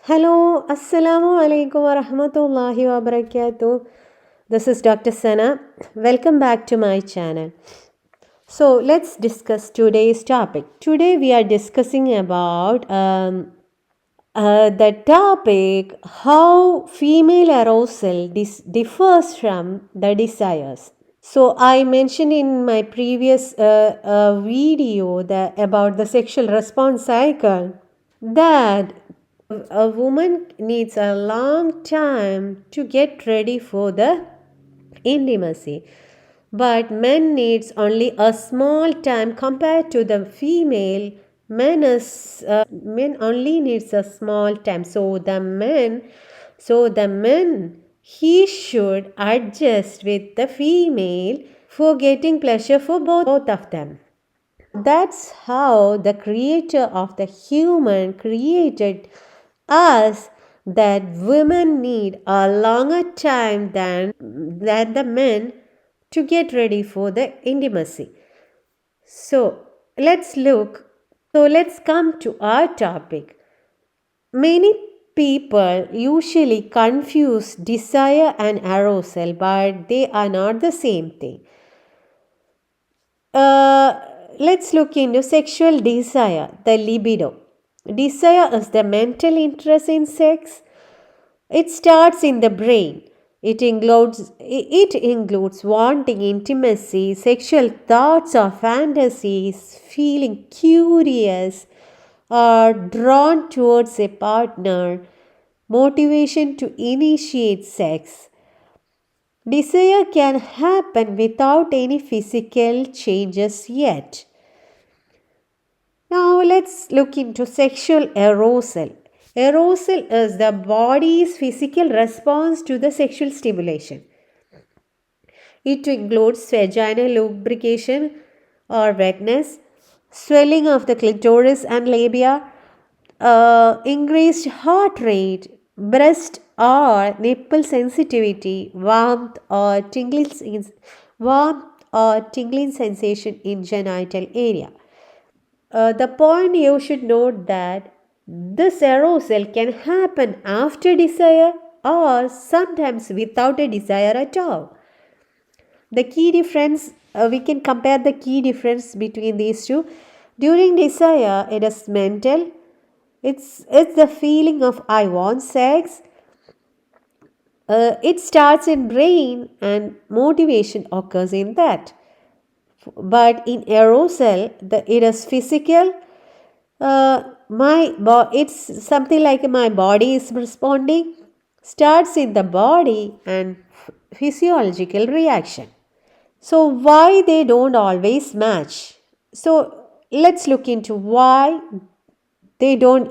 Hello, Assalamu alaikum wa rahmatullahi wa barakatuh. This is Dr. Sana. Welcome back to my channel. So, let's discuss today's topic. Today, we are discussing about the topic how female arousal differs from the desires. So, I mentioned in my previous video about the sexual response cycle that a woman needs a long time to get ready for the intimacy, but men needs only a small time compared to the female. Men only needs a small time, so the men he should adjust with the female for getting pleasure for both of them. That's how the creator of the human created us, that women need a longer time than the men to get ready for the intimacy. So let's come to our topic. Many people usually confuse desire and arousal, but they are not the same thing. Uh, let's look into sexual desire, the libido. Desire is the mental interest in sex. It starts in the brain. It includes wanting intimacy, sexual thoughts or fantasies, feeling curious or drawn towards a partner, motivation to initiate sex. Desire can happen without any physical changes yet. Now let's look into sexual arousal. Arousal is the body's physical response to the sexual stimulation. It includes vaginal lubrication or wetness, swelling of the clitoris and labia, increased heart rate, breast or nipple sensitivity, warmth or tingling sensation in genital area. The point you should note that this arousal can happen after desire or sometimes without a desire at all. The key difference, we can compare the key difference between these two. During desire, it is mental. It's the feeling of I want sex. It starts in brain and motivation occurs in that. But in arousal, it is physical. It's something like my body is responding. Starts in the body and physiological reaction. So why they don't always match? So let's look into why they don't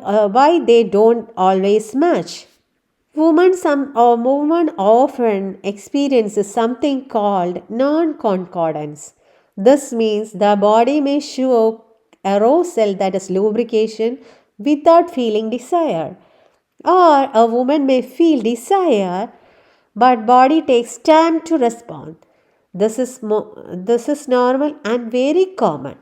always match. Women often experiences something called non-concordance. This means the body may show arousal, that is lubrication, without feeling desire. Or a woman may feel desire but body takes time to respond. This is normal and very common.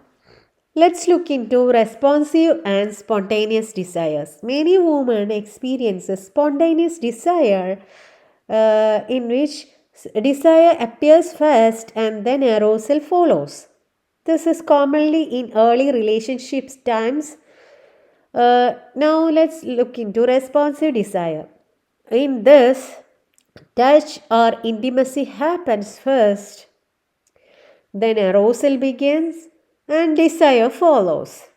Let's look into responsive and spontaneous desires. Many women experience a spontaneous desire in which desire appears first and then arousal follows. This is commonly in early relationships times. Now let's look into responsive desire. In this, touch or intimacy happens first, then arousal begins and desire follows.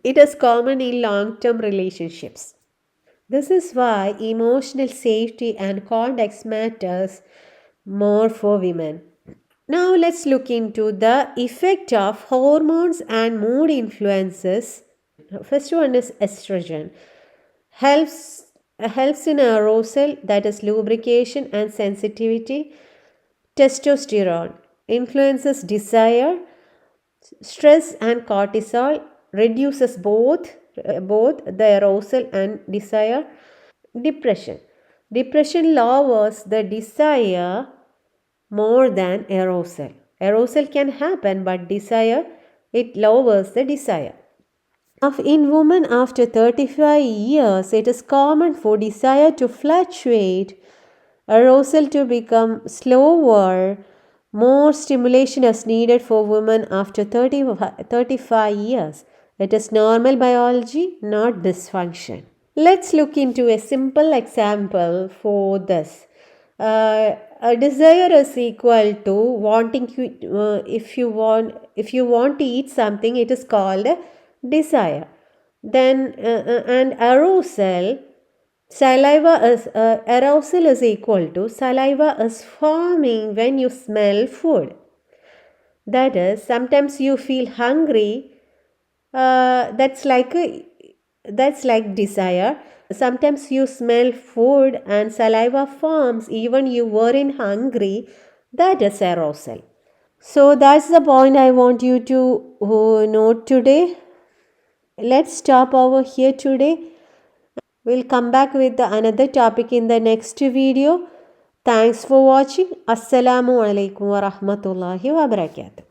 It is common in long term relationships. This is why emotional safety and context matters more for women. Now let's look into the effect of hormones and mood influences. First one is estrogen. Helps in arousal, that is lubrication and sensitivity. Testosterone influences desire. Stress and cortisol reduces both the arousal and desire. Depression lowers the desire more than arousal. Arousal can happen, but desire, it lowers the desire. In women after 35 years, it is common for desire to fluctuate, arousal to become slower. More stimulation is needed for women after 35 years. It is normal biology, not dysfunction. Let's look into a simple example for this. A desire is equal to wanting if you want to eat something, it is called a desire. Then and arousal is equal to saliva is forming when you smell food. That is, sometimes you feel hungry. That's like desire. Sometimes you smell food and saliva forms even you weren't hungry. That is arousal. So that's the point I want you to note today. Let's stop over here today. We'll come back with another topic in the next video. Thanks for watching. Assalamu alaikum wa rahmatullahi wa barakatuh.